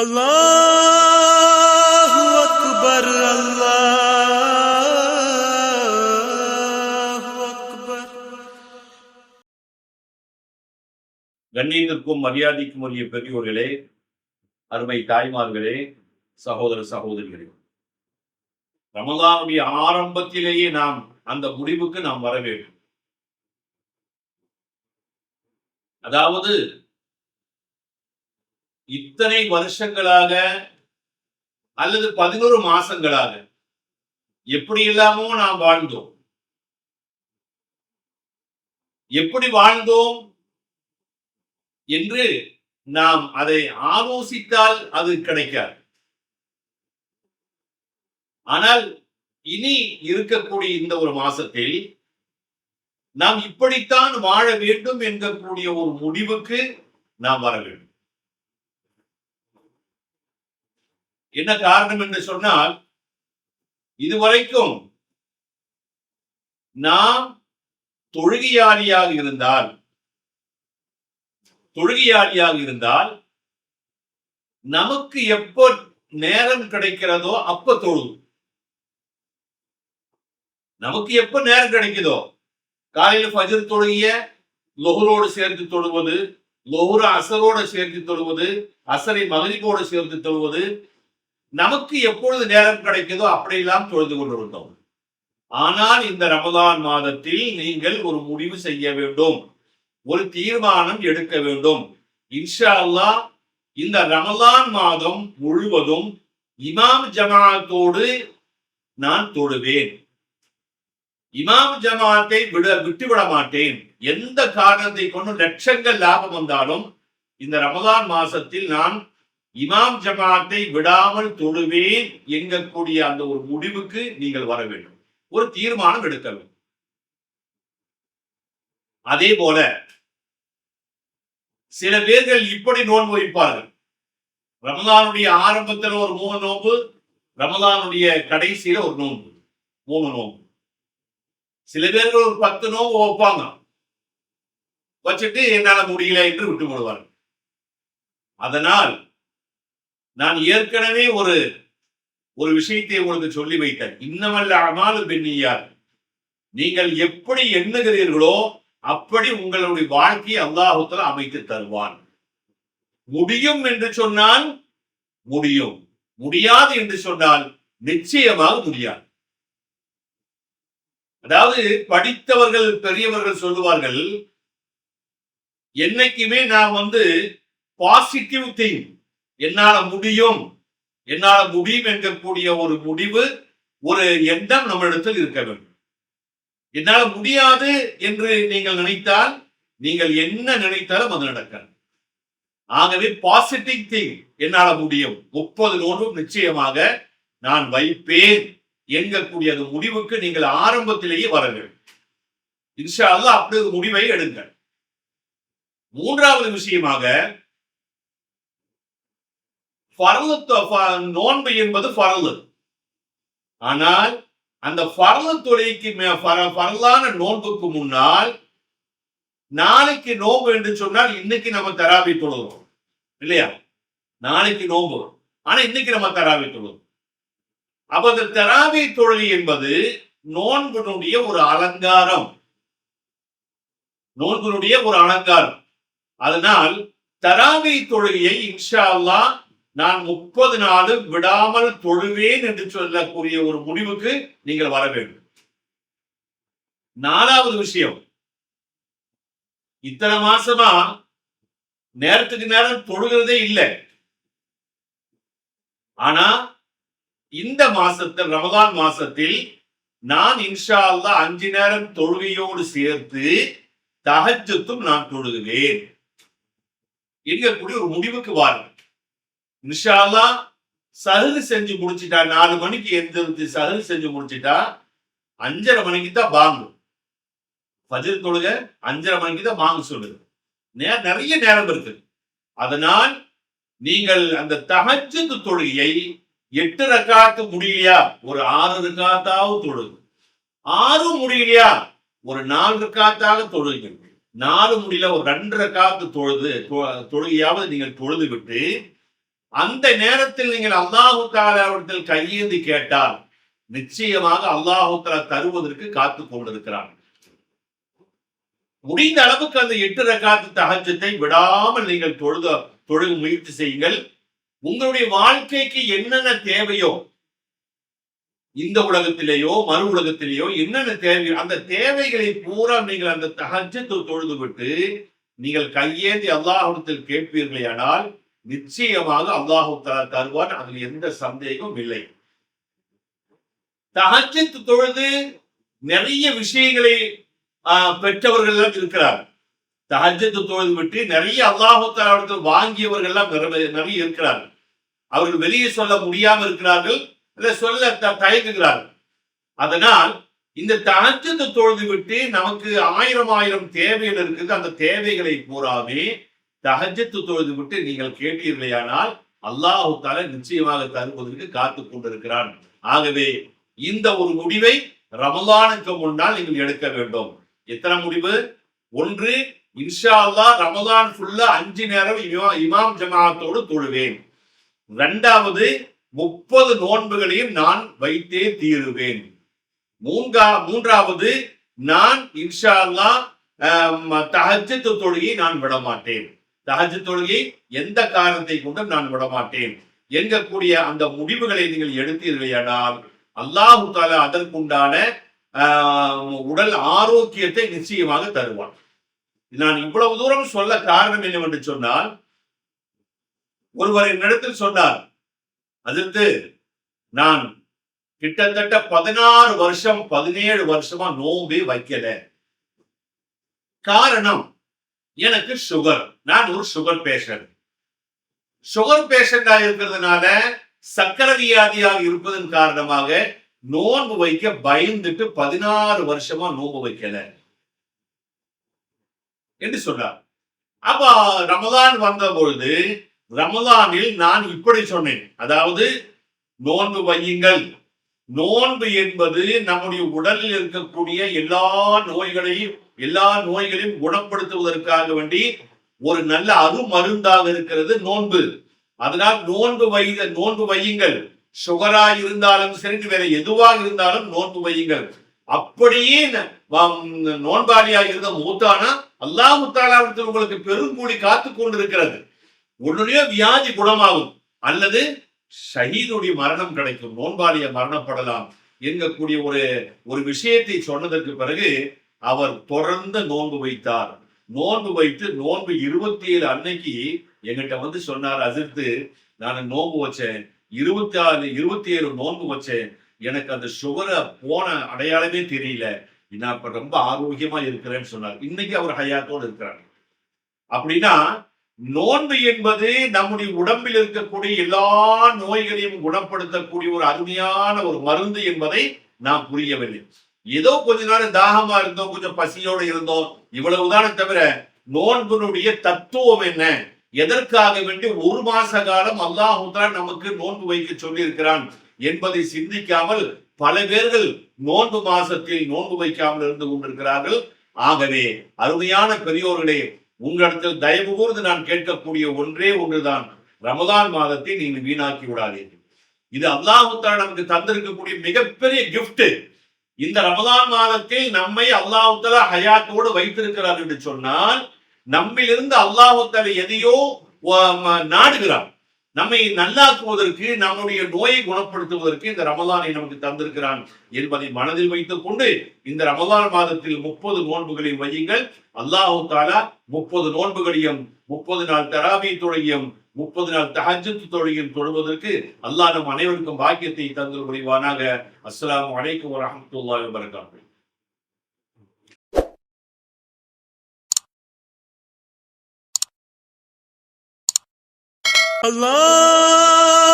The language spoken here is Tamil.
அல்லாஹு அக்பர், அல்லாஹு அக்பர். கண்ணியத்திற்கும் மரியாதைக்கும் உரிய பெரியோர்களே, அருமை தாய்மார்களே, சகோதர சகோதரிகளே, ரமலானுடைய ஆரம்பத்திலேயே நாம் அந்த முடிவுக்கு நாம் வர வேண்டும். அதாவது இத்தனை வருஷங்களாக அல்லது 11 மாசங்களாக எப்படி இல்லாமோ நாம் வாழ்ந்தோம். எப்படி வாழ்ந்தோம் என்று நாம் அதை ஆலோசித்தால் அது கிடைக்காது. ஆனால் இனி இருக்கக்கூடிய இந்த ஒரு மாசத்தில் நாம் இப்படித்தான் வாழ வேண்டும் என்கக்கூடிய ஒரு முடிவுக்கு நாம் வர வேண்டும். என்ன காரணம் என்று சொன்னால், இதுவரைக்கும் நாம் தொழுகையாளியாக இருந்தால் நமக்கு எப்போ நேரம் கிடைக்கிறதோ அப்ப தொழுது. நமக்கு எப்ப நேரம் கிடைக்குதோ, காலையில ஃபஜ்ர் தொழுகிய லொஹரோடு சேர்த்து தொழுவது, லொஹர் அசரோடு சேர்த்து தொழுவது, அசரை மகரிபோடு சேர்த்து தொழுவது, நமக்கு எப்பொழுது நேரம் கிடைக்குதோ அப்படியெல்லாம் தொழுது கொண்டிருந்தோம். ஆனால் இந்த ரமலான் மாதத்தில் நீங்கள் ஒரு முடிவு செய்ய வேண்டும், ஒரு தீர்மானம் எடுக்க வேண்டும். இன்ஷா அல்லாஹ் இந்த ரமலான் மாதம் முழுவதும் இமாம் ஜமாஅத்தோடு நான் தொழுவேன். இமாம் ஜமாஅத்தை விட்டுவிட மாட்டேன். எந்த காரணத்தை கொண்டு லட்சங்கள் லாபம் வந்தாலும் இந்த ரமலான் மாசத்தில் நான் இமாம் ஜமாஅத்தை விடாமல் தொழுவேன் என்கக்கூடிய அந்த ஒரு முடிவுக்கு நீங்கள் வர வேண்டும், ஒரு தீர்மானம் எடுக்க வேண்டும். அதே போல சில பேர்கள் இப்படி நோன்பு வைப்பார்கள். ரமலானுடைய ஆரம்பத்தில் ஒரு 3 நோன்பு, ரமலானுடைய கடைசியில ஒரு நோன்பு, 3 நோன்பு. சில பேர்கள் ஒரு 10 நோன்பு வைப்பாங்க, வச்சுட்டு என்னால முடியல என்று விட்டு விடுவார்கள். அதனால் நான் ஏற்கனவே ஒரு விஷயத்தை உங்களுக்கு சொல்லி வைத்தேன். இன்னமல்ல அமாலு பின்னியார், நீங்கள் எப்படி எண்ணுகிறீர்களோ அப்படி உங்களுடைய வாழ்க்கையை அல்லாஹ் தஆலா அமைத்து தருவான். முடியும் என்று சொன்னால் முடியும், முடியாது என்று சொன்னால் நிச்சயமாக முடியாது. அதாவது படித்தவர்கள் பெரியவர்கள் சொல்லுவார்கள், என்னைக்குமே நான் பாசிட்டிவ் திங், என்னால முடியும் என்கக்கூடிய ஒரு முடிவு, ஒரு எண்ணம் நம்மிடத்தில் இருக்க வேண்டும். என்னால முடியாது என்று நீங்கள் நினைத்தால், நீங்கள் என்ன நினைத்தாலும் அது நடக்காது. ஆகவே பாசிட்டிவ் திங், என்னால முடியும், 30 நோன்பும் நிச்சயமாக நான் வைப்பேன் என்கக்கூடிய அந்த முடிவுக்கு நீங்கள் ஆரம்பத்திலேயே வர வேண்டும். இன்ஷா அல்லாஹ் அப்படி ஒரு முடிவை எடுங்கள். மூன்றாவது விஷயமாக, நோன்பு என்பது ஃபர்லு. ஆனால் அந்த ஃபர்லு தொழுகைக்கு ஃபர்லான நோன்புக்கு முன்னால் நாளைக்கு நோன்பு என்று சொன்னால், இன்னைக்கு நம்ம தராவி தொழுகிறோம் இல்லையா? நாளைக்கு நோன்பு, ஆனா இன்னைக்கு நம்ம தராவி தொழுகிறோம். அப்ப அந்த தராவி தொழுகை என்பது நோன்பினுடைய ஒரு அலங்காரம், அதனால் தராவி தொழுகையை இன்ஷா அல்லாஹ் நான் 30 நாளும் விடாமல் தொழுவேன் என்று சொல்லக்கூடிய ஒரு முடிவுக்கு நீங்கள் வர வேண்டும். நாலாவது விஷயம், இத்தனை மாசமா நேரத்துக்கு நேரம் தொழுகிறதே இல்லை. ஆனா இந்த மாசத்தில், ரமலான் மாசத்தில் நான் இன்ஷா அல்லாஹ் 5 நேரம் தொழுகையோடு சேர்த்து தஹஜ்ஜுத்தும் நான் தொழுகிறேன் என்கக்கூடிய ஒரு முடிவுக்கு வாருங்கள். இன்ஷா அல்லாஹ் சஹர் செஞ்சு முடிச்சிட்டா, 4 மணிக்கு எந்திரிச்சு சஹர் செஞ்சு முடிச்சிட்டா 5:30 மணிக்கு தான் பாங்கு. ஃபஜ்ர் தொழுக 5:30 மணிக்கு தான் பாங்கு சொல்லுது. நிறைய நேரம் இருக்கு. அதனால் நீங்கள் அந்த தஹஜ்ஜுத் தொழுகையை 8 ரக்காத்து முடியலையா, ஒரு 6 ரக்காத்தாவது தொழுது. 6 முடியலையா, ஒரு 4 ரக்காத்தாக தொழுங்க. 4 முடியல, ஒரு 2 ரக்காத்து தொழுகையாவது நீங்கள் தொழுது விட்டு அந்த நேரத்தில் நீங்கள் அல்லாஹு தஆலாவிடத்தில் கையேந்தி கேட்டால் நிச்சயமாக அல்லாஹு தஆலா தருவதற்கு காத்து கொண்டிருக்கிறான். முடிந்த அளவுக்கு அந்த 8 ரக்காத்து தஹஜ்ஜத்தை விடாமல் நீங்கள் தொழுக முயற்சி செய்யுங்கள். உங்களுடைய வாழ்க்கைக்கு என்னென்ன தேவையோ, இந்த உலகத்திலேயோ மறு உலகத்திலேயோ என்னென்ன தேவை, அந்த தேவைகளை பூரா நீங்கள் அந்த தஹஜ்ஜத்தை தொழுது விட்டு நீங்கள் கையேந்தி அல்லாஹ்விடத்தில் கேட்பீர்களேயானால் நிச்சயமாக அல்லாஹ் தஆலா தருவான். அதில் எந்த சந்தேகமும் இல்லை. தஹஜ்ஜத் தொழுது நிறைய விஷயங்களை பெற்றவர்கள் எல்லாம் இருக்கிறார். தஹஜ்ஜத் தொழுது விட்டு நிறைய அல்லாஹ் தஆலாவிடத்தில் வாங்கியவர்கள் எல்லாம் நிறைய இருக்கிறார்கள். அவர்கள் வெளியே சொல்ல முடியாம இருக்கிறார்கள், இல்ல சொல்ல தயங்குகிறார்கள். அதனால் இந்த தஹஜ்ஜத் தொழுது விட்டு நமக்கு ஆயிரம் தேவைகள் இருக்குது. அந்த தேவைகளை பூராமே தஹஜ்ஜத் தொழுது விட்டு நீங்கள் கேட்டீர்களேயானால் அல்லாஹ் தஆலா நிச்சயமாக தருவதற்கு காத்து கொண்டிருக்கிறான். ஆகவே இந்த ஒரு முடிவை ரமலானுக்கு முன்னால் நீங்கள் எடுக்க வேண்டும். எத்தனை முடிவு? ஒன்று, இன்ஷா அல்லாஹ் ரமலான் ஃபுல்லா 5 நேரம் இமாம் ஜமாஅத்தோடு தொழுவேன். இரண்டாவது, 30 நோன்புகளையும் நான் வைத்தே தீருவேன். மூன்றாவது, நான் இன்ஷா அல்லாஹ் தஹஜ்ஜத் தொழுகையை நான் விடமாட்டேன். தஹஜ்ஜத் தொழுகை எந்த காரணத்தை கொண்டும் நான் விடமாட்டேன் என்கக்கூடிய அந்த முடிவுகளை நீங்கள் எடுத்தீர்களானால் அல்லாஹ் தஆலா அதற்குண்டான உடல் ஆரோக்கியத்தை நிச்சயமாக தருவான். நான் இவ்வளவு தூரம் சொல்ல காரணம் என்னவென்று சொன்னால், ஒருவர் என்னிடத்தில் சொன்னார், அதற்கு நான் கிட்டத்தட்ட 16 வருஷம் 17 வருஷமா நோம்பே வைக்கல. காரணம், எனக்கு சுகர். நான் ஒரு சுகர் பேஷண்ட். சுகர் பேஷண்டா இருக்கிறதுனால, சக்கரை வியாதியாக இருப்பதன் காரணமாக நோன்பு வைக்க பயந்துட்டு 16 வருஷமா நோன்பு வைக்கல என்று சொன்னார். அப்ப ரமலான் வந்த பொழுது ரமலானில் நான் இப்படி சொன்னேன், அதாவது நோன்பு வையுங்கள். நோன்பு என்பது நம்முடைய உடலில் இருக்கக்கூடிய எல்லா நோய்களையும் குணப்படுத்துவதற்காக வேண்டி ஒரு நல்ல அருமருந்தாக இருக்கிறது நோன்பு. அதனால் நோன்பு வையுங்கள். சுகரா இருந்தாலும் சரி, வேற எதுவாக இருந்தாலும் நோன்பு வையுங்கள். அப்படியே நோன்பாளியாக இருந்த மூத்தானா அல்லாஹ் தஆலாவிடத்தில் உங்களுக்கு பெருங்கூலி காத்து கொண்டிருக்கிறது. உன்னுடைய வியாதி குணமாகும், அல்லது ஷஹீதுடைய மரணம் கிடைக்கும், நோன்பாளிய மரணப்படலாம் என்கக்கூடிய ஒரு விஷயத்தை சொன்னதற்கு பிறகு அவர் தொடர்ந்து நோன்பு வைத்தார். நோன்பு வைத்து நோன்பு 27 அன்னைக்கு எங்கிட்ட வந்து சொன்னார், அஜர்த்து நான் நோன்பு வச்சேன், 27 நோன்பு வச்சேன், எனக்கு அந்த சுகரை போன அடையாளமே தெரியல, நான் இப்ப ரொம்ப ஆரோக்கியமா இருக்கிறேன்னு சொன்னார். இன்னைக்கு அவர் ஹயாத்தோடு இருக்கிறார். அப்படின்னா நோன்பு என்பது நம்முடைய உடம்பில் இருக்கக்கூடிய எல்லா நோய்களையும் குணப்படுத்தக்கூடிய ஒரு அருமையான ஒரு மருந்து என்பதை நாம் புரியவில்லை. ஏதோ கொஞ்ச நேரம் தாகமா இருந்தோம், கொஞ்சம் பசியோடு இருந்தோம், இவ்வளவுதானே தவிர நோன்பினுடைய தத்துவம் என்ன, எதற்காக வேண்டி 1 மாச காலம் அல்லாஹ் தஆலா நமக்கு நோன்பு வைக்க சொல்லி இருக்கிறான் என்பதை சிந்திக்காமல் பல பேர்கள் நோன்பு மாசத்தில் நோன்பு வைக்காமல் இருந்து கொண்டிருக்கிறார்கள். ஆகவே அருமையான பெரியோர்களே, உங்களிடத்தில் தயவு கூர்ந்து நான் கேட்கக்கூடிய ஒன்றே ஒன்றுதான், ரமதான் மாதத்தை நீங்கள் வீணாக்கி விடாதீர்கள். இது அல்லாஹ் தஆலா நமக்கு தந்திருக்கக்கூடிய மிகப்பெரிய கிஃப்ட். இந்த ரமதான் மாதத்தில் நம்மை அல்லாஹ் தஆலா ஹயாத்தோடு வைத்திருக்கிறார் என்று சொன்னால், நம்மிலிருந்து அல்லாஹ் தஆலா எதையோ நாடுகிறார். நம்மை நல்லாக்குவதற்கு, நம்முடைய நோயை குணப்படுத்துவதற்கு இந்த ரமலானை நமக்கு தந்திருக்கிறான் என்பதை மனதில் வைத்துக் கொண்டு இந்த ரமலான் மாதத்தில் 30 நோன்புகளை வையுங்கள். அல்லாஹ் தஆலா 30 நோன்புகளையும் 30 நாள் தராவி தொழுகையும் 30 நாள் தஹஜ்ஜத் தொழுகையும் தொழுவதற்கு அல்லாஹ் நம் அனைவருக்கும் பாக்கியத்தை தந்து புரிவானாக. அஸ்ஸலாமு அலைக்கும் வரஹ்மத்துல்லாஹி வபரகாத்துஹு. Allah